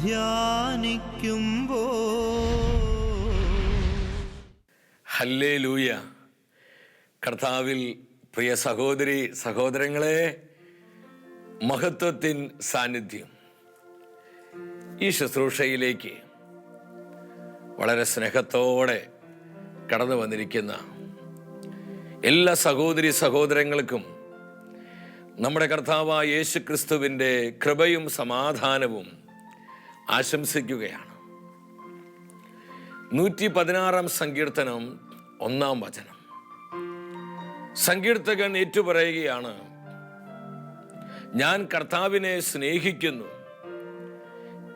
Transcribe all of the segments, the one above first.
ധ്യാനിക്കുമ്പോ. Hallelujah. കർത്താവിൽ പ്രിയ സഹോദരി സഹോദരങ്ങളെ, മഹത്വത്തിൻ സാന്നിധ്യം ഈ ശുശ്രൂഷയിലേക്ക് വളരെ സ്നേഹത്തോടെ കടന്നു വന്നിരിക്കുന്ന എല്ലാ സഹോദരി സഹോദരങ്ങൾക്കും നമ്മുടെ കർത്താവായ യേശു ക്രിസ്തുവിൻ്റെ കൃപയും സമാധാനവും ആശംസിക്കുകയാണ്. 116 സങ്കീർത്തനം 1 വചനം. സങ്കീർത്തകൻ ഏറ്റുപറയുകയാണ്, ഞാൻ കർത്താവിനെ സ്നേഹിക്കുന്നു,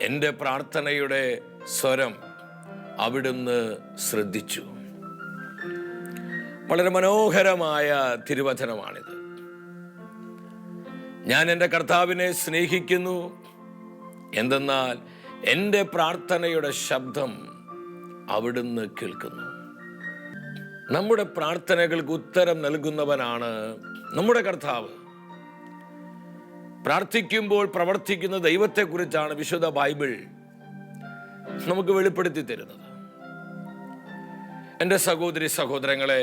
എൻ്റെ പ്രാർത്ഥനയുടെ സ്വരം അവിടുന്ന് ശ്രദ്ധിച്ചു. വളരെ മനോഹരമായ തിരുവചനമാണിത്. ഞാൻ എൻ്റെ കർത്താവിനെ സ്നേഹിക്കുന്നു, എന്തെന്നാൽ എൻ്റെ പ്രാർത്ഥനയുടെ ശബ്ദം അവിടുന്ന് കേൾക്കുന്നു. നമ്മുടെ പ്രാർത്ഥനകൾക്ക് ഉത്തരം നൽകുന്നവനാണ് നമ്മുടെ കർത്താവ്. പ്രാർത്ഥിക്കുമ്പോൾ പ്രവർത്തിക്കുന്ന ദൈവത്തെക്കുറിച്ചാണ് വിശുദ്ധ ബൈബിൾ നമുക്ക് വെളിപ്പെടുത്തി തരുന്നത്. എൻ്റെ സഹോദരി സഹോദരങ്ങളെ,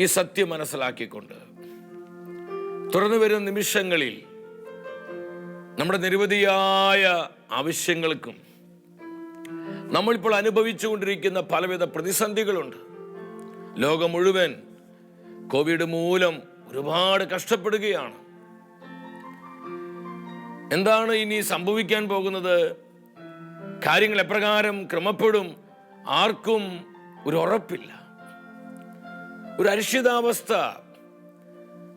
ഈ സത്യം മനസ്സിലാക്കിക്കൊണ്ട് തുറന്നു വരുന്ന നിമിഷങ്ങളിൽ നമ്മുടെ നിരവധിയായ ആവശ്യങ്ങൾക്കും നമ്മളിപ്പോൾ അനുഭവിച്ചുകൊണ്ടിരിക്കുന്ന പലവിധ പ്രതിസന്ധികളുണ്ട്. ലോകം മുഴുവൻ കോവിഡ് മൂലം ഒരുപാട് കഷ്ടപ്പെടുകയാണ്. എന്താണ് ഇനി സംഭവിക്കാൻ പോകുന്നത്? കാര്യങ്ങൾ എപ്രകാരം ക്രമപ്പെടും? ആർക്കും ഒരു ഉറപ്പില്ല. ഒരു അനിശ്ചിതാവസ്ഥ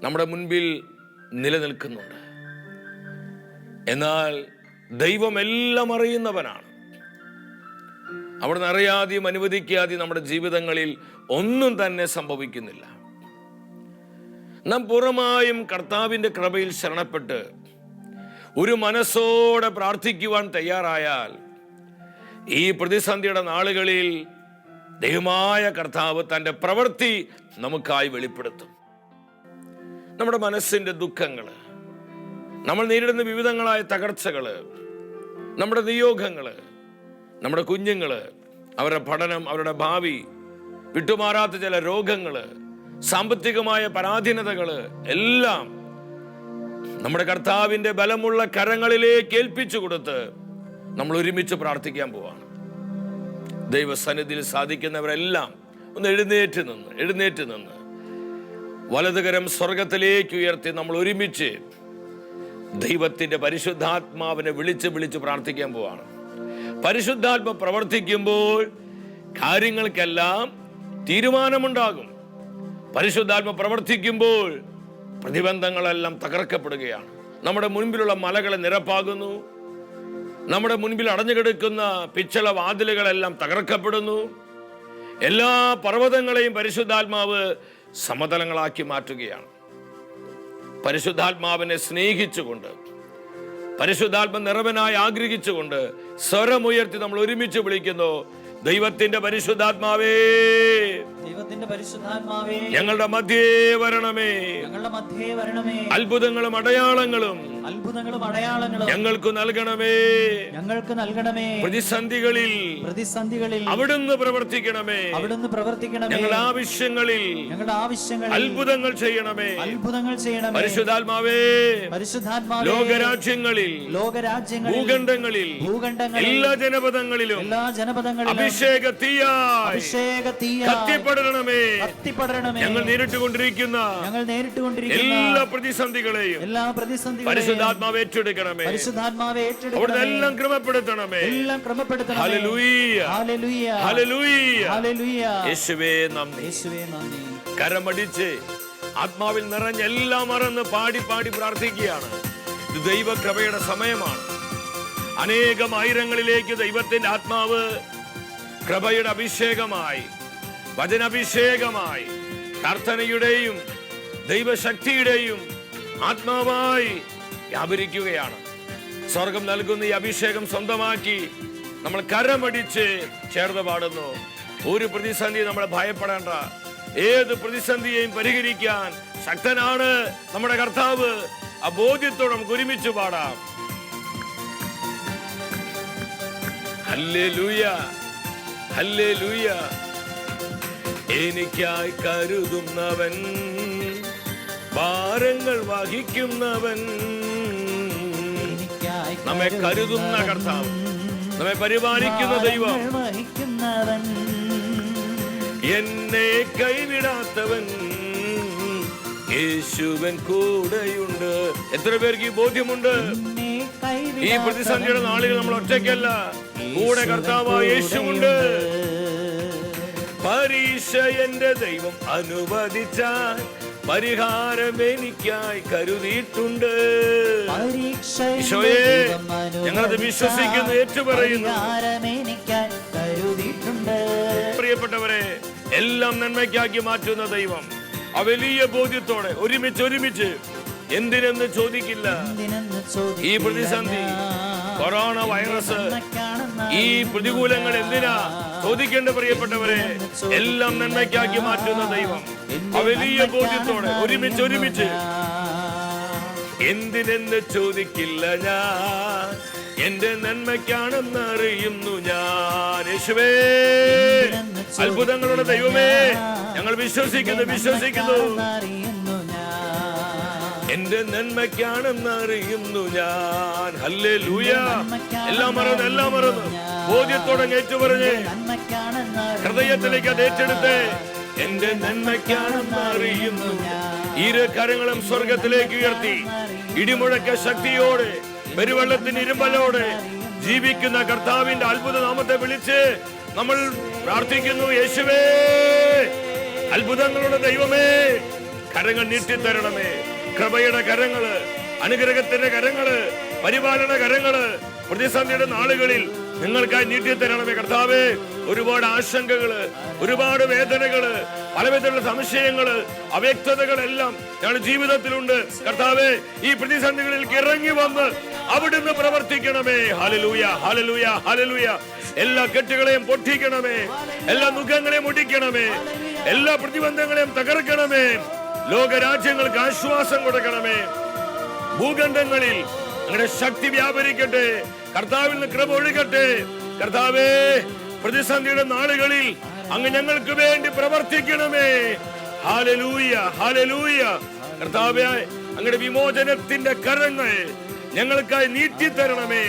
നമ്മുടെ മുൻപിൽ നിലനിൽക്കുന്നുണ്ട്. എന്നാൽ ദൈവം എല്ലാം അറിയുന്നവനാണ്. അവിടുന്ന് അറിയാതെയും അനുവദിക്കാതെയും നമ്മുടെ ജീവിതങ്ങളിൽ ഒന്നും തന്നെ സംഭവിക്കുന്നില്ല. നാം പൂർണ്ണമായും കർത്താവിൻ്റെ കൃപയിൽ ശരണപ്പെട്ട് ഒരു മനസ്സോടെ പ്രാർത്ഥിക്കുവാൻ തയ്യാറായാൽ ഈ പ്രതിസന്ധിയുടെ നാളുകളിൽ ദൈവമായ കർത്താവ് തൻ്റെ പ്രവൃത്തി നമുക്കായി വെളിപ്പെടുത്തും. നമ്മുടെ മനസ്സിൻ്റെ ദുഃഖങ്ങൾ, നമ്മൾ നേരിടുന്ന വിവിധങ്ങളായ തകർച്ചകൾ, നമ്മുടെ നിയോഗങ്ങൾ, നമ്മുടെ കുഞ്ഞുങ്ങൾ, അവരുടെ പഠനം, അവരുടെ ഭാവി, വിട്ടുമാറാത്ത ചില രോഗങ്ങൾ, സാമ്പത്തികമായ പരാധീനതകൾ എല്ലാം നമ്മുടെ കർത്താവിൻ്റെ ബലമുള്ള കരങ്ങളിലേക്ക് ഏൽപ്പിച്ചു കൊടുത്ത് നമ്മൾ ഒരുമിച്ച് പ്രാർത്ഥിക്കാൻ പോവാണ്. ദൈവസന്നിധിയിൽ സാധിക്കുന്നവരെല്ലാം ഒന്ന് എഴുന്നേറ്റ് നിന്ന് വലതുകരം സ്വർഗത്തിലേക്ക് ഉയർത്തി നമ്മൾ ഒരുമിച്ച് ദൈവത്തിൻ്റെ പരിശുദ്ധാത്മാവിനെ വിളിച്ച് പ്രാർത്ഥിക്കാൻ പോവാണ്. പരിശുദ്ധാത്മ പ്രവർത്തിക്കുമ്പോൾ കാര്യങ്ങൾക്കെല്ലാം തീരുമാനമുണ്ടാകും. പരിശുദ്ധാത്മ പ്രവർത്തിക്കുമ്പോൾ പ്രതിബന്ധങ്ങളെല്ലാം തകർക്കപ്പെടുകയാണ്. നമ്മുടെ മുൻപിലുള്ള മലകളെ നിരപ്പാകുന്നു. നമ്മുടെ മുൻപിൽ അടഞ്ഞുകിടക്കുന്ന പിച്ചള വാതിലുകളെല്ലാം തകർക്കപ്പെടുന്നു. എല്ലാ പർവ്വതങ്ങളെയും പരിശുദ്ധാത്മാവ് സമതലങ്ങളാക്കി മാറ്റുകയാണ്. പരിശുദ്ധാത്മാവിനെ സ്നേഹിച്ചുകൊണ്ട്, പരിശുദ്ധാത്മ നിറവനായി ആഗ്രഹിച്ചുകൊണ്ട് സ്വരമുയർത്തി നമ്മൾ ഒരുമിച്ച് വിളിക്കുന്നു, ദൈവത്തിന്റെ പരിശുദ്ധാത്മാവേ, ഞങ്ങളുടെ മധ്യേ വരണമേ, അത്ഭുതങ്ങളും അടയാളങ്ങളും ഞങ്ങൾക്ക് നൽകണമേ. പ്രതിസന്ധികളിൽ അവിടുന്ന് പ്രവർത്തിക്കണമേ. ഞങ്ങളുടെ ആവശ്യങ്ങളിൽ അത്ഭുതങ്ങൾ ചെയ്യണമേ. പരിശുദ്ധാത്മാവേ, ലോകരാജ്യങ്ങളിൽ ഭൂഖണ്ഡങ്ങളിൽ എല്ലാ ജനപദങ്ങളിലും അഭിഷേക തീയായി കത്തിപ്പടരണമേ. ഞങ്ങൾ നേരിട്ടുകൊണ്ടിരിക്കുന്ന എല്ലാ പ്രതിസന്ധികളെയും പരിശുദ്ധാത്മാവ് ഏറ്റെടുക്കണമേ. അവിടുന്ന് എല്ലാം ക്രമപ്പെടുത്തണമേ. Hallelujah, hallelujah. യേശുവേ നന്ദി. കരമടിച്ച് ആത്മാവിൽ നിറഞ്ഞ എല്ലാം മറന്ന് പാടി പ്രാർത്ഥിക്കുകയാണ്. ഇത് ദൈവകൃപയുടെ സമയമാണ്. അനേകം ആയിരങ്ങളിലേക്ക് ദൈവത്തിന്റെ ആത്മാവ് കൃപയുടെ അഭിഷേകമായി, വചനാഭിഷേകമായി, പ്രാർത്ഥനയുടെയും ദൈവശക്തിയുടെയും ആത്മാവായി വ്യാപരിക്കുകയാണ്. സ്വർഗം നൽകുന്ന ഈ അഭിഷേകം സ്വന്തമാക്കി നമ്മൾ കരമടിച്ച് ചേർന്ന് പാടുന്നു. ഒരു പ്രതിസന്ധി നമ്മൾ ഭയപ്പെടേണ്ട. ഏത് പ്രതിസന്ധിയെയും പരിഹരിക്കാൻ ശക്തനാണ് നമ്മുടെ കർത്താവ്. ആ ബോധ്യത്തോടെ നമുക്ക് ഒരുമിച്ച് പാടാം. Hallelujah, hallelujah. എനിക്കായി കരുതുന്നവൻ, ഭാരങ്ങൾ വഹിക്കുന്നവൻ, നമ്മെ കരുതുന്ന കർത്താവ്, നമ്മെ പരിപാലിക്കുന്ന ദൈവം, എന്നെ കൈവിടാത്തവൻ, യേശുവൻ കൂടെയുണ്ട്. എത്ര പേർക്ക് ഈ ബോധ്യമുണ്ട്? ഈ പ്രതിസന്ധിയുടെ നാളുകൾ നമ്മൾ ഒറ്റയ്ക്കല്ല, കൂടെ കർത്താവായ യേശുവുണ്ട്. പരീക്ഷ എന്റെ ദൈവം അനുവദിച്ചാൽ പരിഹാരം എനിക്കായി കരുതിയിട്ടുണ്ട്. ഈശോയെ, ഞങ്ങളത് വിശ്വസിക്കുന്നു, ഏറ്റുപറയുന്നു. പ്രിയപ്പെട്ടവരെ, എല്ലാം നന്മയ്ക്കാക്കി മാറ്റുന്ന ദൈവം ആ വലിയ ബോധ്യത്തോടെ ഒരുമിച്ച് എന്തിനെന്ന് ചോദിക്കില്ല. ഈ പ്രതിസന്ധി, കൊറോണ വൈറസ്, ഈ പ്രതികൂലങ്ങൾ എന്തിനാ ചോദിക്കേണ്ട? പ്രിയപ്പെട്ടവരെ, എല്ലാം നന്മയ്ക്കാക്കി മാറ്റുന്ന ദൈവം ആ വലിയ ബോധ്യത്തോടെ ഒരുമിച്ച് എന്തിനെന്ന് ചോദിക്കില്ല ഞാൻ, എന്റെ നന്മയ്ക്കാണെന്ന് അറിയുന്നു ഞാൻ. യേശുവേ, അത്ഭുതങ്ങളുടെ ദൈവമേ, ഞങ്ങൾ വിശ്വസിക്കുന്നു. എന്റെ നന്മയ്ക്കാണെന്ന് അറിയുന്നു ഞാൻ. ഹല്ലേലൂയ. എല്ലാം മറന്ന് ബോധ്യത്തോടെ ഏറ്റുപറഞ്ഞ് ഹൃദയത്തിലേക്ക് അത് ഏറ്റെടുത്ത്, എന്റെ നന്മയ്ക്കാണെന്ന് അറിയുന്നു. ഇരു കരങ്ങളും സ്വർഗത്തിലേക്ക് ഉയർത്തി ഇടിമുഴക്ക ശക്തിയോടെ, പെരുവെള്ളത്തിന് ഇരുമ്പലോടെ ജീവിക്കുന്ന കർത്താവിന്റെ അത്ഭുത നാമത്തെ വിളിച്ച് നമ്മൾ പ്രാർത്ഥിക്കുന്നു. യേശുവേ, അത്ഭുതങ്ങളുടെ ദൈവമേ, കരങ്ങൾ നീട്ടിത്തരണമേ. കൃപയുടെ കരങ്ങള്, അനുഗ്രഹത്തിന്റെ കരങ്ങള്, പരിപാലന കരങ്ങള് പ്രതിസന്ധിയുടെ നാളുകളിൽ നിങ്ങൾക്കായി നീട്ടിത്തരണമേ കർത്താവേ. ഒരുപാട് ആശങ്കകള്, ഒരുപാട് വേദനകള്, പലവിധത്തിലുള്ള സംശയങ്ങള്, അവ്യക്തതകളെല്ലാം ഞങ്ങളുടെ ജീവിതത്തിലുണ്ട് കർത്താവേ. ഈ പ്രതിസന്ധികളിൽ ഇറങ്ങി വന്ന് അവിടുന്ന് പ്രവർത്തിക്കണമേ. Hallelujah, hallelujah, hallelujah. എല്ലാ കെട്ടുകളെയും പൊട്ടിക്കണമേ, എല്ലാ മുഖങ്ങളെയും ഒടിക്കണമേ, എല്ലാ പ്രതിബന്ധങ്ങളെയും തകർക്കണമേ. ലോകരാജ്യങ്ങൾക്ക് ആശ്വാസം കൊടുക്കണമേ. ഭൂഖണ്ഡങ്ങളിൽ അങ്ങനെ ശക്തി വ്യാപരിക്കട്ടെ. കർത്താവിൽ നിന്ന് കൃപ ഒഴുകട്ടെ. കർത്താവേ, പ്രതിസന്ധിയുടെ നാളുകളിൽ അങ്ങ് ഞങ്ങൾക്ക് വേണ്ടി പ്രവർത്തിക്കണമേ. Hallelujah, hallelujah. കർത്താവേ, അങ്ങയുടെ വിമോചനത്തിന്റെ കരങ്ങൾ ഞങ്ങൾക്കായി നീട്ടിത്തരണമേ.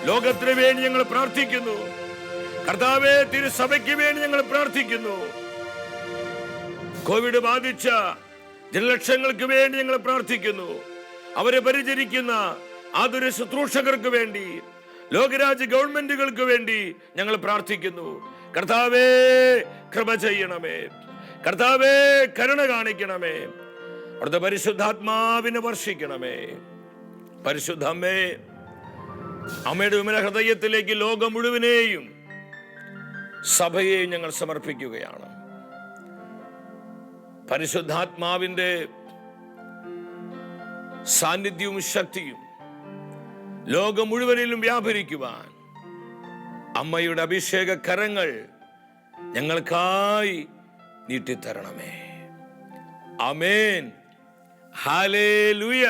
ലോകത്തിന് വേണ്ടി ഞങ്ങൾ പ്രാർത്ഥിക്കുന്നു കർത്താവേ. തിരുസഭയ്ക്ക് വേണ്ടി ഞങ്ങൾ പ്രാർത്ഥിക്കുന്നു. കോവിഡ് ബാധിച്ച ജനലക്ഷങ്ങൾക്ക് വേണ്ടി ഞങ്ങൾ പ്രാർത്ഥിക്കുന്നു. അവരെ പരിചരിക്കുന്ന ആതുര ശുശ്രൂഷകർക്ക് വേണ്ടി, ലോകരാജ്യ ഗവൺമെന്റുകൾക്ക് വേണ്ടി ഞങ്ങൾ പ്രാർത്ഥിക്കുന്നു. കർത്താവേ, കൃപ ചെയ്യണമേ. കർത്താവേ, കരുണ കാണിക്കണമേ. അവിടുത്തെ പരിശുദ്ധാത്മാവിനെ വർഷിക്കണമേ. പരിശുദ്ധ അമ്മേ, അമ്മയുടെ വിമല ഹൃദയത്തിലേക്ക് ലോകം മുഴുവനെയും സഭയെയും ഞങ്ങൾ സമർപ്പിക്കുകയാണ്. പരിശുദ്ധാത്മാവിന്റെ സാന്നിധ്യവും ശക്തിയും ലോകം മുഴുവനിലും വ്യാപരിക്കുവാൻ അമ്മയുടെ അഭിഷേക കരങ്ങൾ ഞങ്ങൾക്കായി നീട്ടിത്തരണമേ. ആമേൻ. ഹല്ലേലൂയ.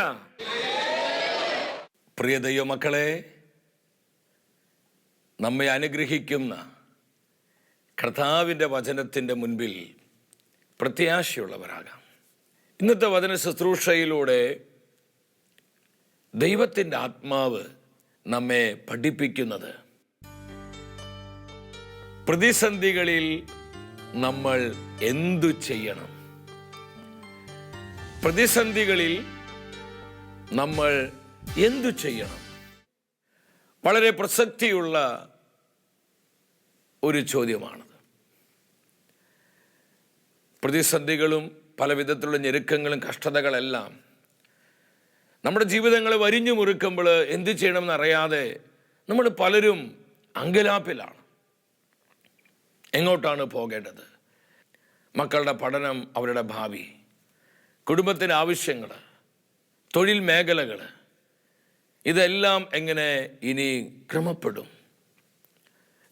പ്രിയ ദൈവമക്കളെ, നമ്മെ അനുഗ്രഹിക്കുന്ന കർത്താവിൻ്റെ വചനത്തിൻ്റെ മുൻപിൽ പ്രത്യാശയുള്ളവരാകാം. ഇന്നത്തെ വചന ശുശ്രൂഷയിലൂടെ ദൈവത്തിൻ്റെ ആത്മാവ് നമ്മെ പഠിപ്പിക്കുന്നത് പ്രതിസന്ധികളിൽ നമ്മൾ എന്തു ചെയ്യണം, പ്രതിസന്ധികളിൽ നമ്മൾ എന്തു ചെയ്യണം. വളരെ പ്രസക്തിയുള്ള ഒരു ചോദ്യമാണത്. പ്രതിസന്ധികളും പല വിധത്തിലുള്ള ഞെരുക്കങ്ങളും കഷ്ടതകളെല്ലാം നമ്മുടെ ജീവിതങ്ങളെ വരിഞ്ഞു മുറുക്കുമ്പോൾ എന്ത് ചെയ്യണമെന്നറിയാതെ നമ്മൾ പലരും അങ്കലാപ്പിലാണ്. എങ്ങോട്ടാണ് പോകേണ്ടത്? മക്കളുടെ പഠനം, അവരുടെ ഭാവി, കുടുംബത്തിൻ്റെ ആവശ്യങ്ങൾ, തൊഴിൽ മേഖലകൾ, ഇതെല്ലാം എങ്ങനെ ഇനി ക്രമപ്പെടും?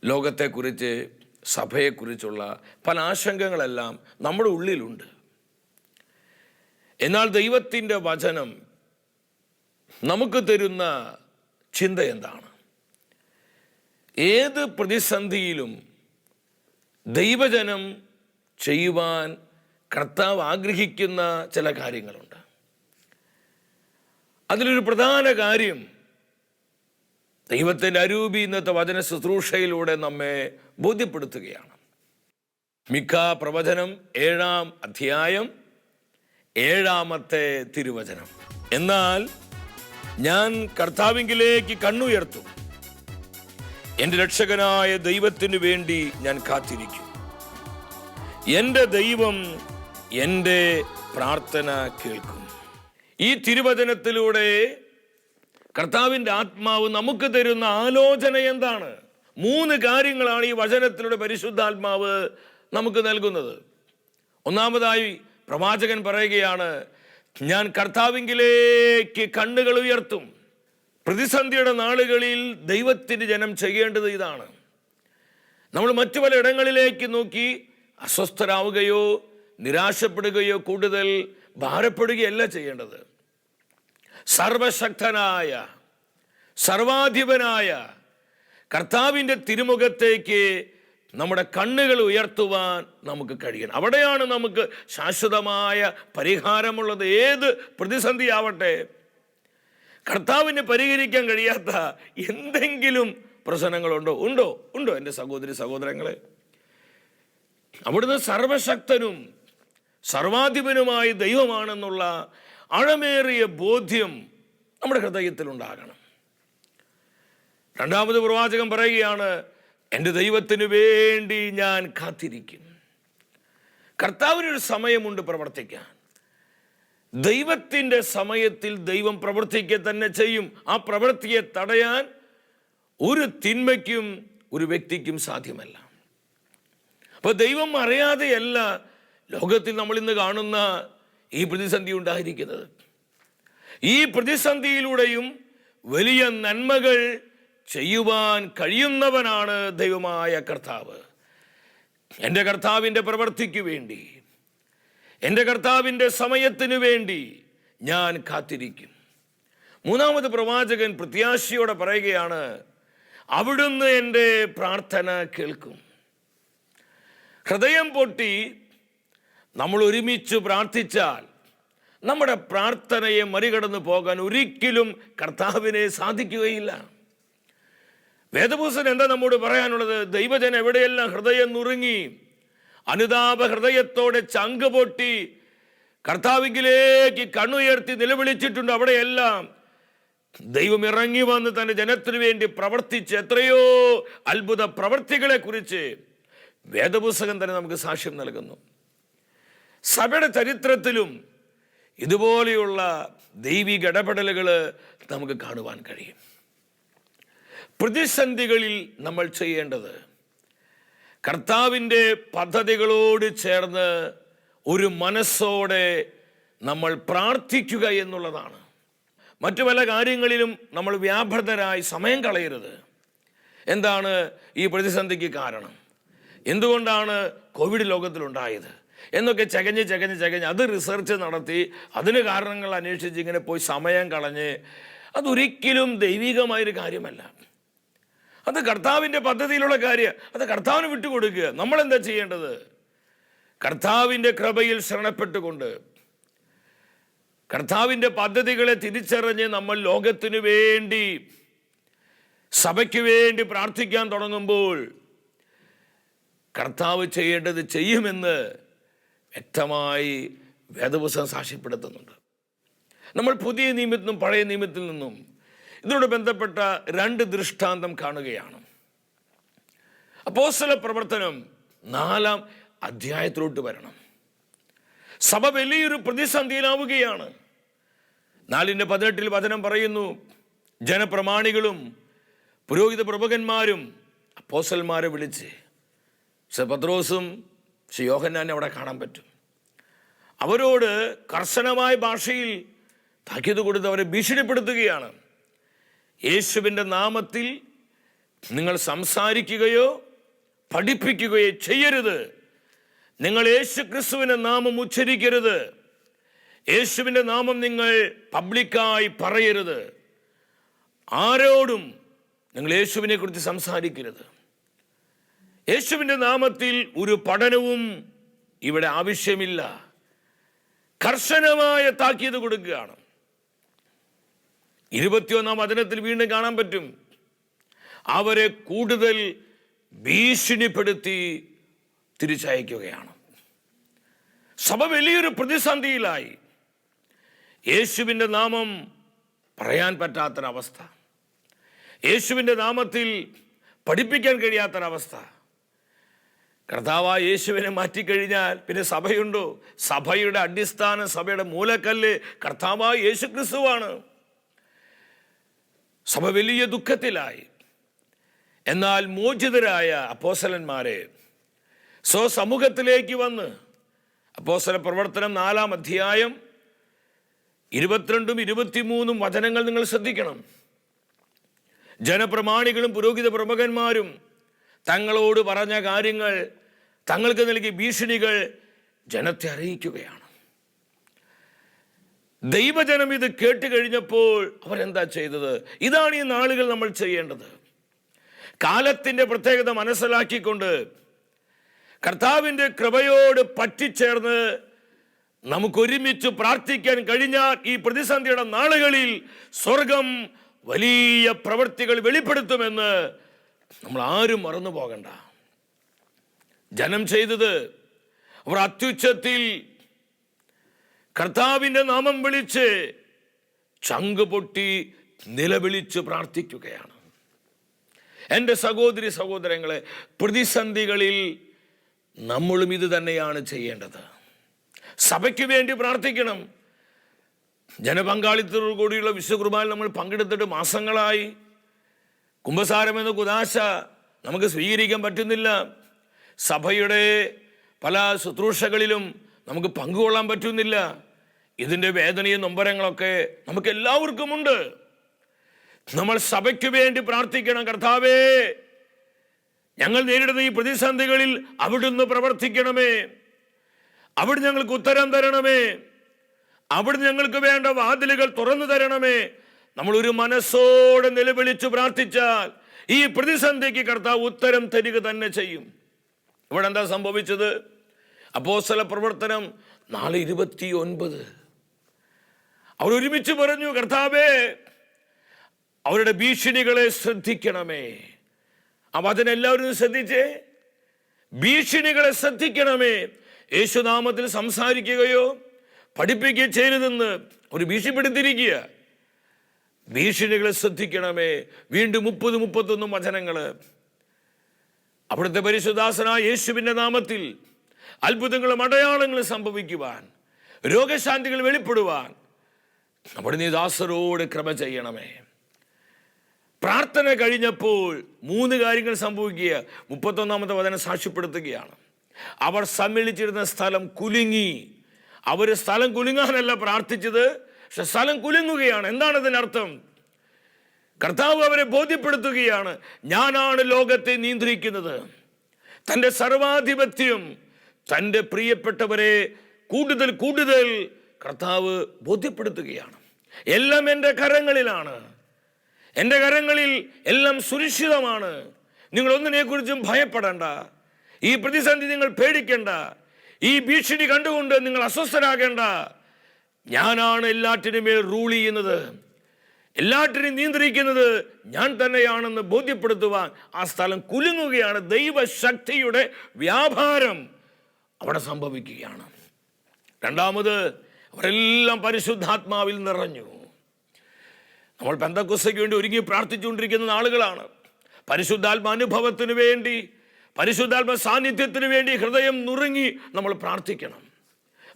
ലോകത്തെക്കുറിച്ച്, സഭയെക്കുറിച്ചുള്ള പല ആശങ്കകളെല്ലാം നമ്മുടെ ഉള്ളിലുണ്ട്. എന്നാൽ ദൈവത്തിൻ്റെ വചനം നമുക്ക് തരുന്ന ചിന്ത എന്താണ്? ഏത് പ്രതിസന്ധിയിലും ദൈവജനം ചെയ്യുവാൻ കർത്താവ് ആഗ്രഹിക്കുന്ന ചില കാര്യങ്ങളുണ്ട്. അതിലൊരു പ്രധാന കാര്യം ദൈവത്തിൻ്റെ അരൂപി ഇന്നത്തെ വചന ശുശ്രൂഷയിലൂടെ നമ്മെ ബോധ്യപ്പെടുത്തുകയാണ്. മിക്ക പ്രവചനം 7-ാം അധ്യായം 7-ാമത്തെ തിരുവചനം. എന്നാൽ ഞാൻ കർത്താവിങ്കിലേക്ക് കണ്ണുയർത്തും, എൻ്റെ രക്ഷകനായ ദൈവത്തിനു വേണ്ടി ഞാൻ കാത്തിരിക്കും. എൻ്റെ ദൈവം എൻ്റെ പ്രാർത്ഥന കേൾക്കും. ഈ തിരുവചനത്തിലൂടെ കർത്താവിൻ്റെ ആത്മാവ് നമുക്ക് തരുന്ന ആലോചന എന്താണ്? 3 കാര്യങ്ങളാണ് ഈ വചനത്തിലൂടെ പരിശുദ്ധാത്മാവ് നമുക്ക് നൽകുന്നത്. ഒന്നാമതായി പ്രവാചകൻ പറയുകയാണ്, ഞാൻ കർത്താവിങ്കിലേക്ക് കണ്ണുകൾ ഉയർത്തും. പ്രതിസന്ധിയുടെ നാളുകളിൽ ദൈവത്തിന് ജനം ചെയ്യേണ്ടത് ഇതാണ്. നമ്മൾ മറ്റു പല ഇടങ്ങളിലേക്ക് നോക്കി അസ്വസ്ഥരാവുകയോ നിരാശപ്പെടുകയോ കൂടുതൽ ഭാരപ്പെടുകയല്ല ചെയ്യേണ്ടത്. സർവശക്തനായ സർവാധിപനായ കർത്താവിൻ്റെ തിരുമുഖത്തേക്ക് നമ്മുടെ കണ്ണുകൾ ഉയർത്തുവാൻ നമുക്ക് കഴിയണം. അവിടെയാണ് നമുക്ക് ശാശ്വതമായ പരിഹാരമുള്ളത്. ഏത് പ്രതിസന്ധിയാവട്ടെ, കർത്താവിന് പരിഹരിക്കാൻ കഴിയാത്ത എന്തെങ്കിലും പ്രശ്നങ്ങളുണ്ടോ? ഉണ്ടോ എൻ്റെ സഹോദരി സഹോദരങ്ങളെ? അവിടുന്ന് സർവശക്തനും സർവാധിപനുമായ ദൈവമാണെന്നുള്ള ആഴമേറിയ ബോധ്യം നമ്മുടെ ഹൃദയത്തിൽ ഉണ്ടാകണം. രണ്ടാമത് പ്രവാചകൻ പറയുകയാണ്, എൻ്റെ ദൈവത്തിനു വേണ്ടി ഞാൻ കാത്തിരിക്കും. കർത്താവിനൊരു സമയമുണ്ട് പ്രവർത്തിക്കാൻ. ദൈവത്തിൻ്റെ സമയത്തിൽ ദൈവം പ്രവർത്തിക്കുക തന്നെ ചെയ്യും. ആ പ്രവൃത്തിയെ തടയാൻ ഒരു തിന്മയ്ക്കും ഒരു വ്യക്തിക്കും സാധ്യമല്ല. അപ്പോൾ ദൈവം അറിയാതെയല്ല ലോകത്തിൽ നമ്മൾ ഇന്ന് കാണുന്ന ഈ പ്രതിസന്ധി ഉണ്ടായിരിക്കുന്നത്. ഈ പ്രതിസന്ധിയിലൂടെയും വലിയ നന്മകൾ ചെയ്യുവാൻ കഴിയുന്നവനാണ് ദൈവമായ കർത്താവ്. എൻ്റെ കർത്താവിൻ്റെ പ്രവൃത്തിക്ക് വേണ്ടി, എൻ്റെ കർത്താവിൻ്റെ സമയത്തിനു വേണ്ടി ഞാൻ കാത്തിരിക്കും. മൂന്നാമത് പ്രവാചകൻ പ്രത്യാശയോടെ പറയുകയാണ്, അവിടുന്ന് എൻ്റെ പ്രാർത്ഥന കേൾക്കും. ഹൃദയം പൊട്ടി നമ്മൾ ഒരുമിച്ച് പ്രാർത്ഥിച്ചാൽ നമ്മുടെ പ്രാർത്ഥനയെ മറികടന്നു പോകാൻ ഒരിക്കലും കർത്താവിനെ സാധിക്കുകയില്ല. വേദപുസ്തകൻ എന്താ നമ്മോട് പറയാനുള്ളത്? ദൈവജനം എവിടെയെല്ലാം ഹൃദയം നുറുങ്ങി അനുതാപ ഹൃദയത്തോടെ ചങ്ക് പൊട്ടി കർത്താവിലേക്ക് കണ്ണുയർത്തി നിലവിളിച്ചിട്ടുണ്ട്, അവിടെയെല്ലാം ദൈവം ഇറങ്ങി വന്ന് തൻ്റെ ജനത്തിനു വേണ്ടി പ്രവർത്തിച്ച് എത്രയോ അത്ഭുത പ്രവർത്തികളെ കുറിച്ച് വേദപുസ്തകം തന്നെ നമുക്ക് സാക്ഷ്യം നൽകുന്നു. സഭയുടെ ചരിത്രത്തിലും ഇതുപോലെയുള്ള ദൈവിക ഇടപെടലുകൾ നമുക്ക് കാണുവാൻ കഴിയും. പ്രതിസന്ധികളിൽ നമ്മൾ ചെയ്യേണ്ടത് കർത്താവിൻ്റെ പദ്ധതികളോട് ചേർന്ന് ഒരു മനസ്സോടെ നമ്മൾ പ്രാർത്ഥിക്കുക എന്നുള്ളതാണ്. മറ്റു പല കാര്യങ്ങളിലും നമ്മൾ വ്യാപൃതരായി സമയം കളയരുത്. എന്താണ് ഈ പ്രതിസന്ധിക്ക് കാരണം? എന്തുകൊണ്ടാണ് കോവിഡ് ലോകത്തിലുണ്ടായത് എന്നൊക്കെ ചകഞ്ഞ് അത് റിസർച്ച് നടത്തി അതിന് കാരണങ്ങൾ അന്വേഷിച്ച് ഇങ്ങനെ പോയി സമയം കളഞ്ഞ് അതൊരിക്കലും ദൈവികമായൊരു കാര്യമല്ല. അത് കർത്താവിൻ്റെ പദ്ധതിയിലുള്ള കാര്യം. അത് കർത്താവിന് വിട്ടുകൊടുക്കുക. നമ്മളെന്താ ചെയ്യേണ്ടത്? കർത്താവിൻ്റെ കൃപയിൽ ശരണപ്പെട്ടുകൊണ്ട് കർത്താവിൻ്റെ പദ്ധതികളെ തിരിച്ചറിഞ്ഞ് നമ്മൾ ലോകത്തിനു വേണ്ടി സഭയ്ക്ക് വേണ്ടി പ്രാർത്ഥിക്കാൻ തുടങ്ങുമ്പോൾ കർത്താവ് ചെയ്യേണ്ടത് ചെയ്യുമെന്ന് വ്യക്തമായി വേദപുസ്തകം സാക്ഷ്യപ്പെടുത്തുന്നുണ്ട്. നമ്മൾ പുതിയ നിയമത്തിനും പഴയ നിയമത്തിൽ നിന്നും ഇതിനോട് ബന്ധപ്പെട്ട 2 ദൃഷ്ടാന്തം കാണുകയാണ്. അപ്പോസ്തല പ്രവർത്തനം 4-ാം അധ്യായത്തിലോട്ട് വരണം. സഭ വലിയൊരു പ്രതിസന്ധിയിലാവുകയാണ്. 4:18 വചനം പറയുന്നു, ജനപ്രമാണികളും പുരോഹിത പ്രഭുക്കന്മാരും അപ്പോസ്തലന്മാരെ വിളിച്ച്, പത്രോസും യോഹന്നാനെ അവിടെ കാണാൻ പറ്റും, അവരോട് കർശനമായ ഭാഷയിൽ താക്കീത് കൊടുത്ത് അവരെ ഭീഷണിപ്പെടുത്തുകയാണ്. യേശുവിൻ്റെ നാമത്തിൽ നിങ്ങൾ സംസാരിക്കുകയോ പഠിപ്പിക്കുകയോ ചെയ്യരുത്. നിങ്ങൾ യേശു ക്രിസ്തുവിൻ്റെ നാമം ഉച്ചരിക്കരുത്. യേശുവിൻ്റെ നാമം നിങ്ങൾ പബ്ലിക്കായി പറയരുത്. ആരോടും നിങ്ങൾ യേശുവിനെ കുറിച്ച് സംസാരിക്കരുത്. യേശുവിൻ്റെ നാമത്തിൽ ഒരു പഠനവും ഇവിടെ ആവശ്യമില്ല. കർശനമായ താക്കീത് കൊടുക്കുകയാണ്. 21-ാം വചനത്തിൽ വീണ്ടും കാണാൻ പറ്റും, അവരെ കൂടുതൽ ഭീഷണിപ്പെടുത്തി തിരിച്ചയക്കുകയാണ്. സഭ വലിയൊരു പ്രതിസന്ധിയിലായി. യേശുവിൻ്റെ നാമം പറയാൻ പറ്റാത്തൊരവസ്ഥ, യേശുവിൻ്റെ നാമത്തിൽ പഠിപ്പിക്കാൻ കഴിയാത്തൊരവസ്ഥ. കർത്താവായ യേശുവിനെ മാറ്റിക്കഴിഞ്ഞാൽ പിന്നെ സഭയുണ്ടോ? സഭയുടെ അടിസ്ഥാനം, സഭയുടെ മൂലക്കല്ല് കർത്താവായ യേശു ക്രിസ്തുവാണ്. സഭ വലിയ ദുഃഖത്തിലായി. എന്നാൽ മോചിതരായ അപ്പോസ്തലന്മാരെ സ്വസമൂഹത്തിലേക്ക് വന്ന്, അപ്പോസ്തല പ്രവർത്തനം 4-ാം അധ്യായം 22-ഉം 23-ഉം വചനങ്ങൾ നിങ്ങൾ ശ്രദ്ധിക്കണം. ജനപ്രമാണികളും പുരോഹിത പ്രമുഖന്മാരും തങ്ങളോട് പറഞ്ഞ കാര്യങ്ങൾ, തങ്ങൾക്ക് നൽകിയ ഭീഷണികൾ ജനത്തെ അറിയിക്കുകയാണ്. ദൈവജനം ഇത് കേട്ട് കഴിഞ്ഞപ്പോൾ അവരെന്താ ചെയ്തത്? ഇതാണ് ഈ നാളുകൾ നമ്മൾ ചെയ്യേണ്ടത്. കാലത്തിൻ്റെ പ്രത്യേകത മനസ്സിലാക്കിക്കൊണ്ട് കർത്താവിൻ്റെ കൃപയോട് പറ്റിച്ചേർന്ന് നമുക്കൊരുമിച്ച് പ്രാർത്ഥിക്കാൻ കഴിഞ്ഞാൽ ഈ പ്രതിസന്ധിയുടെ നാളുകളിൽ സ്വർഗം വലിയ പ്രവൃത്തികൾ വെളിപ്പെടുത്തുമെന്ന് നമ്മൾ ആരും മറന്നു പോകണ്ട. ജനം ചെയ്തത്, അവർ അത്യുച്ചത്തിൽ കർത്താവിൻ്റെ നാമം വിളിച്ച് ചങ്ക് പൊട്ടി നിലവിളിച്ച് പ്രാർത്ഥിക്കുകയാണ്. എൻ്റെ സഹോദരി സഹോദരങ്ങളെ, പ്രതിസന്ധികളിൽ നമ്മളും ഇത് തന്നെയാണ് ചെയ്യേണ്ടത്. സഭയ്ക്ക് വേണ്ടി പ്രാർത്ഥിക്കണം. ജനപങ്കാളിത്തത്തോടു കൂടിയുള്ള വിശുദ്ധ നമ്മൾ പങ്കെടുത്തിട്ട് മാസങ്ങളായി. കുമ്പസാരം എന്ന കുദാശ നമുക്ക് സ്വീകരിക്കാൻ പറ്റുന്നില്ല. സഭയുടെ പല ശുശ്രൂഷകളിലും നമുക്ക് പങ്കുകൊള്ളാൻ പറ്റുന്നില്ല. ഇതിൻ്റെ വേദനയും നൊമ്പരങ്ങളൊക്കെ നമുക്ക് എല്ലാവർക്കും ഉണ്ട്. നമ്മൾ സഭയ്ക്ക് വേണ്ടി പ്രാർത്ഥിക്കണം. കർത്താവേ, ഞങ്ങൾ നേരിടുന്ന ഈ പ്രതിസന്ധികളിൽ അവിടുന്ന് പ്രവർത്തിക്കണമേ, അവിടെ ഞങ്ങൾക്ക് ഉത്തരം തരണമേ, അവിടെ ഞങ്ങൾക്ക് വേണ്ട വാതിലുകൾ തുറന്നു തരണമേ. നമ്മളൊരു മനസ്സോടെ നിലവിളിച്ച് പ്രാർത്ഥിച്ചാൽ ഈ പ്രതിസന്ധിക്ക് കർത്താവ് ഉത്തരം തരിക തന്നെ ചെയ്യും. ഇവിടെ എന്താ സംഭവിച്ചത്? അപ്പോസ്തല പ്രവർത്തനം 4:29 അവർ ഒരുമിച്ച് പറഞ്ഞു, കർത്താവേ, അവരുടെ ഭീഷണികളെ ശ്രദ്ധിക്കണമേ. അപ്പൊ അതിനെല്ലാവരും ശ്രദ്ധിച്ചേ, ഭീഷണികളെ ശ്രദ്ധിക്കണമേ. യേശുനാമത്തിൽ സംസാരിക്കുകയോ പഠിപ്പിക്കുകയോ ചെയ്യരുതെന്ന് ഒരു ഭീഷണിപ്പെടുത്തിയിരിക്കുക. ഭീഷണികളെ ശ്രദ്ധിക്കണമേ. വീണ്ടും 30-31 വചനങ്ങൾ. അവിടുത്തെ പരിശുദ്ധാസനായ യേശുവിൻ്റെ നാമത്തിൽ അത്ഭുതങ്ങളും അടയാളങ്ങളും സംഭവിക്കുവാൻ, രോഗശാന്തികൾ വെളിപ്പെടുവാൻ അവിടുന്ന് ഈ ദാസരോട് കൃപ ചെയ്യണമേ. പ്രാർത്ഥന കഴിഞ്ഞപ്പോൾ 3 കാര്യങ്ങൾ സംഭവിക്കുക. 31-ാമത്തെ വചനം സാക്ഷ്യപ്പെടുത്തുകയാണ്. അവർ സമ്മേളിച്ചിരുന്ന സ്ഥലം കുലുങ്ങി. അവർ സ്ഥലം കുലുങ്ങാനല്ല പ്രാർത്ഥിച്ചത്, പക്ഷെ സ്ഥലം കുലുങ്ങുകയാണ്. എന്താണ് ഇതിനർത്ഥം? കർത്താവ് അവരെ ബോധ്യപ്പെടുത്തുകയാണ്, ഞാനാണ് ലോകത്തെ നിയന്ത്രിക്കുന്നത്. തൻ്റെ സർവാധിപത്യം തൻ്റെ പ്രിയപ്പെട്ടവരെ കൂടുതൽ കൂടുതൽ കർത്താവ് ബോധ്യപ്പെടുത്തുകയാണ്. എല്ലാം എൻ്റെ കരങ്ങളിലാണ്, എൻ്റെ കരങ്ങളിൽ എല്ലാം സുരക്ഷിതമാണ്. നിങ്ങളൊന്നിനെക്കുറിച്ചും ഭയപ്പെടേണ്ട. ഈ പ്രതിസന്ധി നിങ്ങൾ പേടിക്കേണ്ട. ഈ ഭീഷണി കണ്ടുകൊണ്ട് നിങ്ങൾ അസ്വസ്ഥരാകേണ്ട. ഞാനാണ് എല്ലാറ്റിനും മേൽ റൂൾ ചെയ്യുന്നത്, എല്ലാറ്റിനും നിയന്ത്രിക്കുന്നത് ഞാൻ തന്നെയാണെന്ന് ബോധ്യപ്പെടുത്തുവാൻ ആ സ്ഥലം കുലുങ്ങുകയാണ്. ദൈവശക്തിയുടെ വ്യാപാരം അവിടെ സംഭവിക്കുകയാണ്. രണ്ടാമത്, അവരെല്ലാം പരിശുദ്ധാത്മാവിൽ നിറഞ്ഞു. നമ്മൾ പെന്തക്കോസ്തയ്ക്ക് വേണ്ടി ഒരുങ്ങി പ്രാർത്ഥിച്ചുകൊണ്ടിരിക്കുന്ന ആളുകളാണ്. പരിശുദ്ധാത്മാനുഭവത്തിന് വേണ്ടി, പരിശുദ്ധാത്മ സാന്നിധ്യത്തിന് വേണ്ടി ഹൃദയം നുറുങ്ങി നമ്മൾ പ്രാർത്ഥിക്കണം.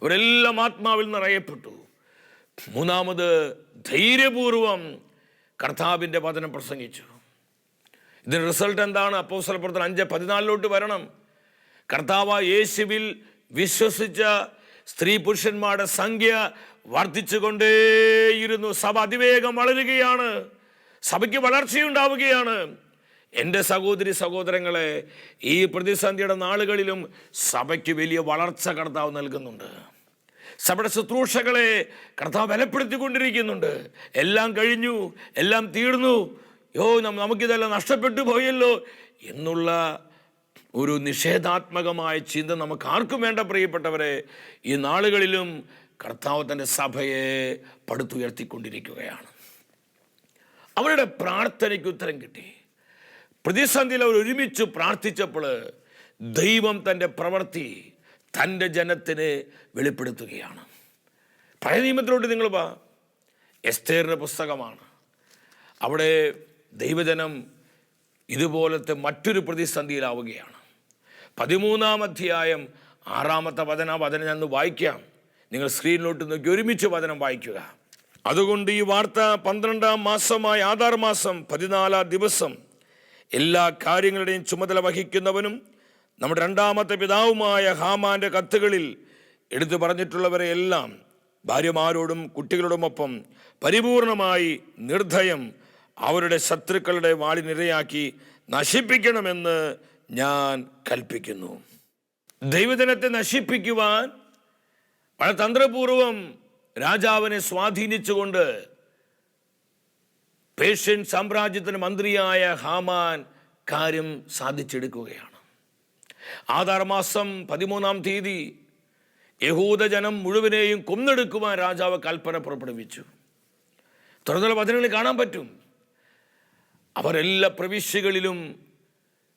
അവരെല്ലാം ആത്മാവിൽ നിറയപ്പെട്ടു. മൂന്നാമത്, ധൈര്യപൂർവം കർത്താവിൻ്റെ വചനം പ്രസംഗിച്ചു. ഇതിന് റിസൾട്ട് എന്താണ്? അപ്പോസ്തല പ്രവർത്തനം 5:14 വരണം. കർത്താവ് യേശുവിൽ വിശ്വസിച്ച സ്ത്രീ പുരുഷന്മാരുടെ സംഖ്യ വർദ്ധിച്ചുകൊണ്ടേയിരുന്നു. സഭ അതിവേഗം വളരുകയാണ്. സഭയ്ക്ക് വളർച്ചയുണ്ടാവുകയാണ്. എൻ്റെ സഹോദരി സഹോദരങ്ങളെ, ഈ പ്രതിസന്ധിയുടെ നാളുകളിലും സഭയ്ക്ക് വലിയ വളർച്ച കർത്താവ് നൽകുന്നുണ്ട്. സഭയുടെ ശുശ്രൂഷകളെ കർത്താവ് ബലപ്പെടുത്തിക്കൊണ്ടിരിക്കുന്നുണ്ട്. എല്ലാം കഴിഞ്ഞു, എല്ലാം തീർന്നു, നമുക്കിതെല്ലാം നഷ്ടപ്പെട്ടു പോയല്ലോ എന്നുള്ള ഒരു നിഷേധാത്മകമായ ചിന്ത നമുക്ക് ആർക്കും വേണ്ട പ്രിയപ്പെട്ടവരെ. ഈ നാളുകളിലും കർത്താവ് തൻ്റെ സഭയെ പടുത്തുയർത്തിക്കൊണ്ടിരിക്കുകയാണ്. അവരുടെ പ്രാർത്ഥനയ്ക്ക് ഉത്തരം കിട്ടി. പ്രതിസന്ധിയിൽ അവർ ഒരുമിച്ച് പ്രാർത്ഥിച്ചപ്പോൾ ദൈവം തൻ്റെ പ്രവൃത്തി തൻ്റെ ജനത്തിന് വെളിപ്പെടുത്തുകയാണ്. പഴയ നിയമത്തിലോട്ട് നിങ്ങൾ എസ്തേറിൻ്റെ പുസ്തകമാണ്. അവിടെ ദൈവജനം ഇതുപോലത്തെ മറ്റൊരു പ്രതിസന്ധിയിലാവുകയാണ്. 13-ാം അധ്യായം 6-ാമത്തെ വചനം ഞാൻ വായിക്കാം. നിങ്ങൾ സ്ക്രീനിലോട്ട് നോക്കി ഒരുമിച്ച് വചനം വായിക്കുക. അതുകൊണ്ട് ഈ വാർത്ത 12-ാം മാസമായ ആദാർ മാസം 14-ാം ദിവസം എല്ലാ കാര്യങ്ങളുടെയും ചുമതല വഹിക്കുന്നവനും നമ്മുടെ 2-ാമത്തെ പിതാവുമായ ഹാമാന്റെ കത്തുകളിൽ എടുത്തു പറഞ്ഞിട്ടുള്ളവരെ എല്ലാം ഭാര്യമാരോടും കുട്ടികളോടുമൊപ്പം പരിപൂർണമായി നിർദ്ധയം അവരുടെ ശത്രുക്കളുടെ വാളിനിരയാക്കി നശിപ്പിക്കണമെന്ന് ഞാൻ കൽപ്പിക്കുന്നു. ദൈവജനത്തെ നശിപ്പിക്കുവാൻ വളരെ തന്ത്രപൂർവം രാജാവിനെ സ്വാധീനിച്ചുകൊണ്ട് പേർഷ്യൻ സാമ്രാജ്യത്തിന് മന്ത്രിയായ ഹാമാൻ കാര്യം സാധിച്ചെടുക്കുകയാണ്. ആദാർ മാസം 13-ാം തീയതി യഹൂദജനം മുഴുവനെയും കൊന്നെടുക്കുവാൻ രാജാവ് കൽപ്പന പുറപ്പെടുവിച്ചു. തുടർന്നുള്ള വചനങ്ങളിൽ കാണാൻ പറ്റും. അവരെല്ലാ പ്രവിശ്യകളിലും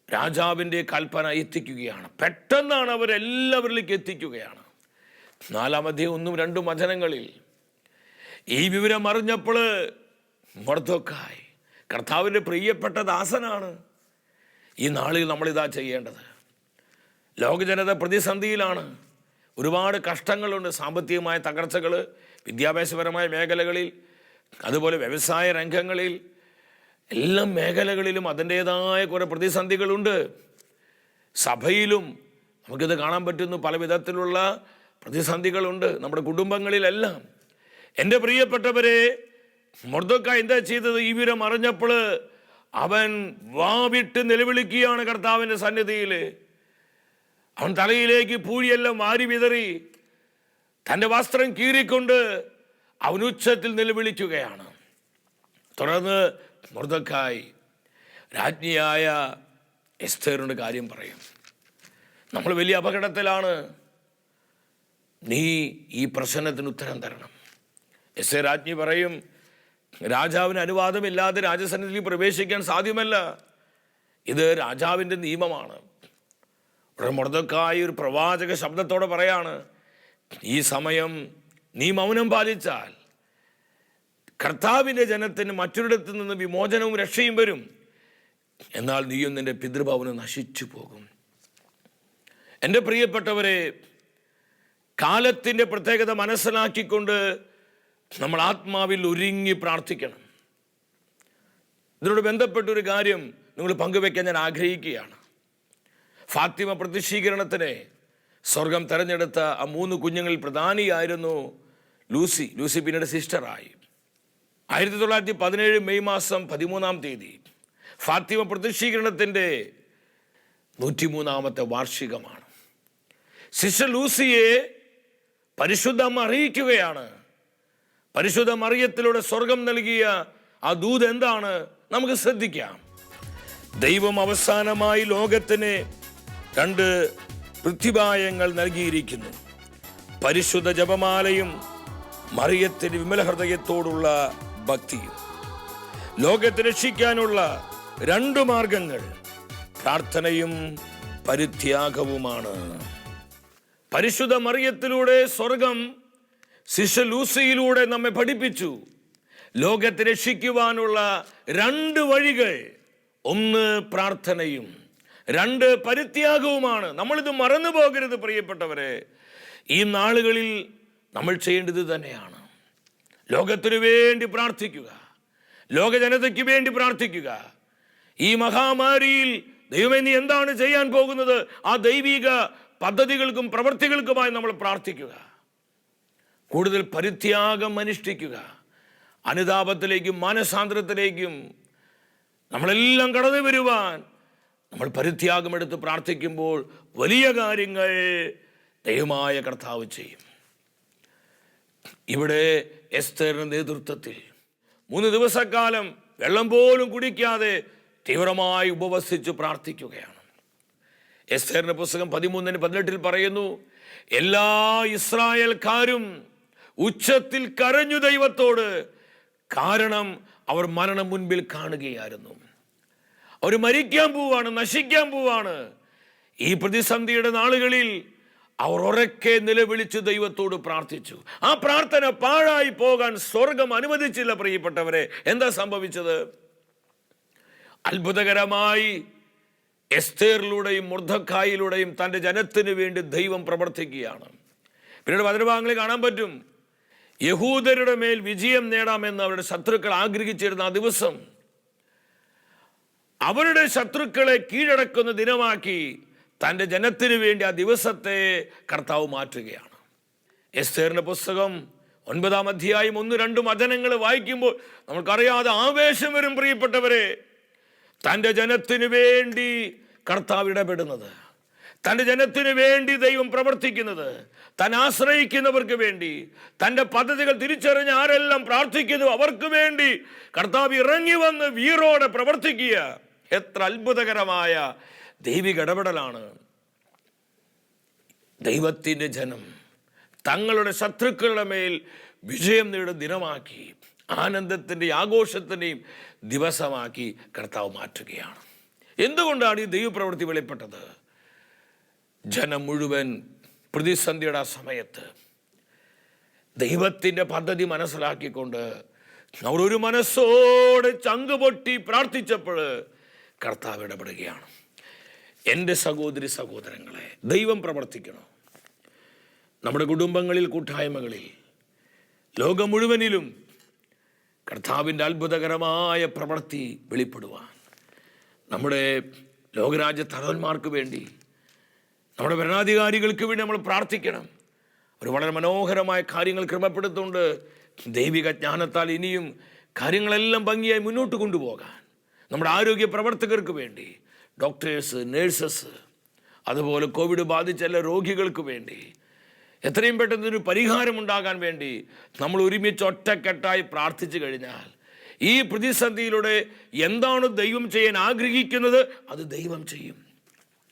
രാജാവിൻ്റെ കൽപ്പന എത്തിക്കുകയാണ്. പെട്ടെന്നാണ് അവരെല്ലാവരിലേക്ക് എത്തിക്കുകയാണ്. 4-ാം അധ്യായം 1-2 വചനങ്ങളിൽ ഈ വിവരം അറിഞ്ഞപ്പോൾ മൊർദെഖായി കർത്താവിൻ്റെ പ്രിയപ്പെട്ട ദാസനാണ്. ഈ നാളിൽ നമ്മളിതാ ചെയ്യേണ്ടത്. ലോകജനത പ്രതിസന്ധിയിലാണ്. ഒരുപാട് കഷ്ടങ്ങളുണ്ട്. സാമ്പത്തികമായ തകർച്ചകൾ, വിദ്യാഭ്യാസപരമായ മേഖലകളിൽ, അതുപോലെ വ്യവസായ രംഗങ്ങളിൽ, എല്ലാ മേഖലകളിലും അതിൻ്റേതായ കുറേ പ്രതിസന്ധികളുണ്ട്. സഭയിലും നമുക്കിത് കാണാൻ പറ്റുന്നു. പല വിധത്തിലുള്ള പ്രതിസന്ധികളുണ്ട് നമ്മുടെ കുടുംബങ്ങളിലെല്ലാം. എൻ്റെ പ്രിയപ്പെട്ടവരെ, മൊർദെഖായി എന്താ ചെയ്തത്? ഈ വിവരം അറിഞ്ഞപ്പോൾ അവൻ വാവിട്ട് നിലവിളിക്കുകയാണ് കർത്താവിൻ്റെ സന്നിധിയിൽ. അവൻ തലയിലേക്ക് പൂഴിയെല്ലാം വാരി വിതറി തൻ്റെ വസ്ത്രം കീറിക്കൊണ്ട് അവൻ ഉച്ചത്തിൽ നിലവിളിക്കുകയാണ്. തുടർന്ന് മൊർദെഖായി രാജ്ഞിയായ എസ്തേറിനോട് കാര്യം പറയും. നമ്മൾ വലിയ അപകടത്തിലാണ്, നീ ഈ പ്രശ്നത്തിന് ഉത്തരം തരണം. എസ്തേർ രാജ്ഞി പറയും, രാജാവിന് അനുവാദമില്ലാതെ രാജസന്നിധിയിൽ പ്രവേശിക്കാൻ സാധ്യമല്ല. ഇത് രാജാവിൻ്റെ നിയമമാണ്. ഉടനെ മൊർദെഖായി ഒരു പ്രവാചക ശബ്ദത്തോടെ പറയാണ്, ഈ സമയം നീ മൗനം പാലിച്ചാൽ കർത്താവിൻ്റെ ജനത്തിന് മറ്റൊരിടത്തു നിന്ന് വിമോചനവും രക്ഷയും വരും. എന്നാൽ നീയും നിന്റെ പിതൃഭവനം നശിച്ചു പോകും. എൻ്റെ പ്രിയപ്പെട്ടവരെ, കാലത്തിൻ്റെ പ്രത്യേകത മനസ്സിലാക്കിക്കൊണ്ട് നമ്മൾ ആത്മാവിൽ ഒരുങ്ങി പ്രാർത്ഥിക്കണം. ഇതിനോട് ബന്ധപ്പെട്ടൊരു കാര്യം നിങ്ങൾ പങ്കുവെക്കാൻ ഞാൻ ആഗ്രഹിക്കുകയാണ്. ഫാത്തിമ പ്രതിഷ്ഠീകരണത്തിന് സ്വർഗം തെരഞ്ഞെടുത്ത ആ 3 കുഞ്ഞുങ്ങളിൽ പ്രധാനിയായിരുന്നു ലൂസി. ലൂസി പിന്നീട് സിസ്റ്ററായി. 1917 മെയ് മാസം 13-ാം തീയതി ഫാത്തിമ പ്രതിഷ്ഠീകരണത്തിൻ്റെ 103-ാമത്തെ വാർഷികമാണ്. സിസ്റ്റർ ലൂസിയെ പരിശുദ്ധ അമ്മ അറിയിക്കുകയാണ്. പരിശുദ്ധ മറിയത്തിലൂടെ സ്വർഗം നൽകിയ ആ ദൂത് എന്താണ്? നമുക്ക് ശ്രദ്ധിക്കാം. ദൈവം അവസാനമായി ലോകത്തിന് 2 പൃഥ്വിഭായങ്ങൾ നൽകിയിരിക്കുന്നു. പരിശുദ്ധ ജപമാലയും മറിയത്തിന് വിമല ഹൃദയത്തോടുള്ള ഭക്തിയും. ലോകത്തെ രക്ഷിക്കാനുള്ള 2 മാർഗങ്ങൾ പ്രാർത്ഥനയും പരിത്യാഗവുമാണ്. പരിശുദ്ധ മറിയത്തിലൂടെ സ്വർഗം സിസ്റ്റർ ലൂസിയിലൂടെ നമ്മെ പഠിപ്പിച്ചു. ലോകത്തെ രക്ഷിക്കുവാനുള്ള 2 വഴികൾ, 1 പ്രാർത്ഥനയും 2 പരിത്യാഗവുമാണ്. നമ്മളിത് മറന്നു പോകരുത് പ്രിയപ്പെട്ടവരെ. ഈ നാളുകളിൽ നമ്മൾ ചെയ്യേണ്ടത് തന്നെയാണ്. ലോകത്തിനു വേണ്ടി പ്രാർത്ഥിക്കുക, ലോക ജനതയ്ക്ക് വേണ്ടി പ്രാർത്ഥിക്കുക. ഈ മഹാമാരിയിൽ ദൈവമേ നീ എന്താണ് ചെയ്യാൻ പോകുന്നത്? ആ ദൈവിക പദ്ധതികൾക്കും പ്രവൃത്തികൾക്കുമായി നമ്മൾ പ്രാർത്ഥിക്കുക. കൂടുതൽ പരിത്യാഗം അനുഷ്ഠിക്കുക. അനുതാപത്തിലേക്കും മാനസാന്തരത്തിലേക്കും നമ്മളെല്ലാം കടന്നു വരുവാൻ നമ്മൾ പരിത്യാഗമെടുത്ത് പ്രാർത്ഥിക്കുമ്പോൾ വലിയ കാര്യങ്ങൾ ദൈവമായ കർത്താവ് ചെയ്യും. ഇവിടെ എസ്തേറിന്റെ നേതൃത്വത്തിൽ 3 ദിവസക്കാലം വെള്ളം പോലും കുടിക്കാതെ തീവ്രമായി ഉപവസിച്ച് പ്രാർത്ഥിക്കുകയാണ്. എസ്തേറിന്റെ പുസ്തകം 13:18 പറയുന്നു, എല്ലാ ഇസ്രായേൽക്കാരും ഉച്ചത്തിൽ കരഞ്ഞു ദൈവത്തോട്, കാരണം അവർ മരണം മുൻപിൽ കാണുകയായിരുന്നു. അവർ മരിക്കാൻ പോവാണ്, നശിക്കാൻ പോവാണ്. ഈ പ്രതിസന്ധിയുടെ നാളുകളിൽ അവർ ഉറക്കെ നിലവിളിച്ച് ദൈവത്തോട് പ്രാർത്ഥിച്ചു. ആ പ്രാർത്ഥന പാഴായി പോകാൻ സ്വർഗം അനുവദിച്ചില്ല. പ്രിയപ്പെട്ടവരെ, എന്താ സംഭവിച്ചത്? അത്ഭുതകരമായി എസ്തേറിലൂടെയും മൊർദെഖായിലൂടെയും തൻ്റെ ജനത്തിന് വേണ്ടി ദൈവം പ്രവർത്തിക്കുകയാണ്. പിന്നീട് വചനഭാഗങ്ങളിൽ കാണാൻ പറ്റും, യഹൂദരുടെ മേൽ വിജയം നേടാമെന്ന് അവരുടെ ശത്രുക്കൾ ആഗ്രഹിച്ചിരുന്ന ആ ദിവസം അവരുടെ ശത്രുക്കളെ കീഴടക്കുന്ന ദിനമാക്കി തൻ്റെ ജനത്തിന് വേണ്ടി ആ ദിവസത്തെ കർത്താവ് മാറ്റുകയാണ്. എസ്തേറിന്റെ പുസ്തകം 9-ാം അധ്യായം 1-2 വചനങ്ങൾ വായിക്കുമ്പോൾ നമുക്കറിയാതെ ആവേശം വരും. പ്രിയപ്പെട്ടവരെ, തൻ്റെ ജനത്തിന് വേണ്ടി കർത്താവ് ഇടപെടുന്നത്, തൻ്റെ ജനത്തിന് വേണ്ടി ദൈവം പ്രവർത്തിക്കുന്നത്, താൻ ആശ്രയിക്കുന്നവർക്ക് വേണ്ടി, തൻ്റെ പദ്ധതികൾ തിരിച്ചറിഞ്ഞ് ആരെല്ലാം പ്രാർത്ഥിക്കുന്നു അവർക്ക് വേണ്ടി കർത്താവ് ഇറങ്ങി വന്ന് വീറോടെ പ്രവർത്തിക്കുക. എത്ര അത്ഭുതകരമായ ദൈവിക ഇടപെടലാണ്! ദൈവത്തിൻ്റെ ജനം തങ്ങളുടെ ശത്രുക്കളുടെ മേൽ വിജയം നേടുന്ന ദിനമാക്കി, ആനന്ദത്തിൻ്റെയും ആഘോഷത്തിൻ്റെയും ദിവസമാക്കി കർത്താവ് മാറ്റുകയാണ്. എന്തുകൊണ്ടാണ് ഈ ദൈവപ്രവൃത്തി വെളിപ്പെട്ടത്? ജനം മുഴുവൻ പ്രതിസന്ധിയുടെ ആ സമയത്ത് ദൈവത്തിൻ്റെ പദ്ധതി മനസ്സിലാക്കിക്കൊണ്ട് അവർ ഒരു മനസ്സോടെ ചങ്കുപൊട്ടി പ്രാർത്ഥിച്ചപ്പോൾ കർത്താവ് ഇടപെടുകയാണ്. എൻ്റെ സഹോദരി സഹോദരങ്ങളെ, ദൈവം പ്രവർത്തിക്കണം. നമ്മുടെ കുടുംബങ്ങളിൽ, കൂട്ടായ്മകളിൽ, ലോകം മുഴുവനിലും കർത്താവിൻ്റെ അത്ഭുതകരമായ പ്രവൃത്തി വെളിപ്പെടുവാൻ നമ്മുടെ ലോകരാജ്യ തലവന്മാർക്ക് വേണ്ടി, നമ്മുടെ ഭരണാധികാരികൾക്ക് വേണ്ടി നമ്മൾ പ്രാർത്ഥിക്കണം. ഒരു വളരെ മനോഹരമായ കാര്യങ്ങൾ ക്രമപ്പെടുത്തുകൊണ്ട് ദൈവിക ജ്ഞാനത്താൽ ഇനിയും കാര്യങ്ങളെല്ലാം ഭംഗിയായി മുന്നോട്ട് കൊണ്ടുപോകാൻ നമ്മുടെ ആരോഗ്യ പ്രവർത്തകർക്ക് വേണ്ടി, ഡോക്ടേഴ്സ്, നേഴ്സസ്, അതുപോലെ കോവിഡ് ബാധിച്ച എല്ലാ രോഗികൾക്ക് വേണ്ടി എത്രയും പെട്ടെന്ന് ഒരു പരിഹാരമുണ്ടാകാൻ വേണ്ടി നമ്മൾ ഒരുമിച്ച് ഒറ്റക്കെട്ടായി പ്രാർത്ഥിച്ചു കഴിഞ്ഞാൽ ഈ പ്രതിസന്ധിയിലൂടെ എന്താണ് ദൈവം ചെയ്യാൻ ആഗ്രഹിക്കുന്നത് അത് ദൈവം ചെയ്യും.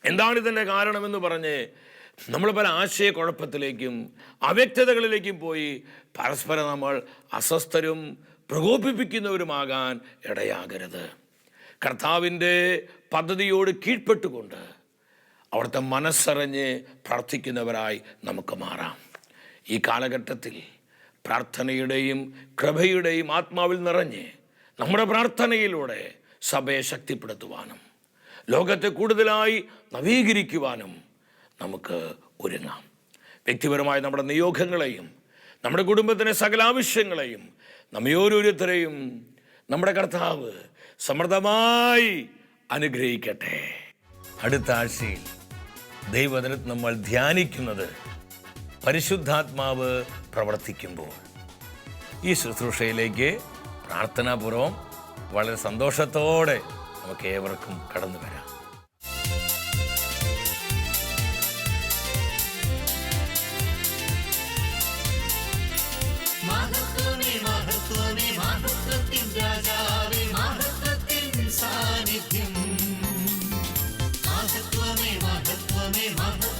എന്താണ് ഇതിൻ്റെ കാരണമെന്ന് പറഞ്ഞ് നമ്മൾ പല ആശയക്കുഴപ്പത്തിലേക്കും അവ്യക്തതകളിലേക്കും പോയി പരസ്പരം നമ്മൾ അസ്വസ്ഥരും പ്രകോപിപ്പിക്കുന്നവരുമാകാൻ ഇടയാകരുത്. കർത്താവിൻ്റെ പദ്ധതിയോട് കീഴ്പ്പെട്ടുകൊണ്ട് അവിടുത്തെ മനസ്സറിഞ്ഞ് പ്രാർത്ഥിക്കുന്നവരായി നമുക്ക് മാറാം. ഈ കാലഘട്ടത്തിൽ പ്രാർത്ഥനയുടെയും കൃപയുടെയും ആത്മാവിൽ നിറഞ്ഞ് നമ്മുടെ പ്രാർത്ഥനയിലൂടെ സഭയെ ശക്തിപ്പെടുത്തുവാനും ലോകത്തെ കൂടുതലായി നവീകരിക്കുവാനും നമുക്ക് ഒരുങ്ങാം. വ്യക്തിപരമായ നമ്മുടെ നിയോഗങ്ങളെയും നമ്മുടെ കുടുംബത്തിൻ്റെ സകല ആവശ്യങ്ങളെയും നമ്മെ ഓരോരുത്തരെയും നമ്മുടെ കർത്താവ് സമൃദ്ധമായി അനുഗ്രഹിക്കട്ടെ. അടുത്ത ആഴ്ചയിൽ ദൈവവചനത്തിൽ നമ്മൾ ധ്യാനിക്കുന്നത് പരിശുദ്ധാത്മാവ് പ്രവർത്തിക്കുമ്പോൾ. ഈ ശുശ്രൂഷയിലേക്ക് പ്രാർത്ഥനാപൂർവം വളരെ സന്തോഷത്തോടെ നമുക്ക് ഏവർക്കും കടന്നു വരാം. സാന്നിധ്യം മഹത്വമേ മഹത്വമേ മഹത്വമേ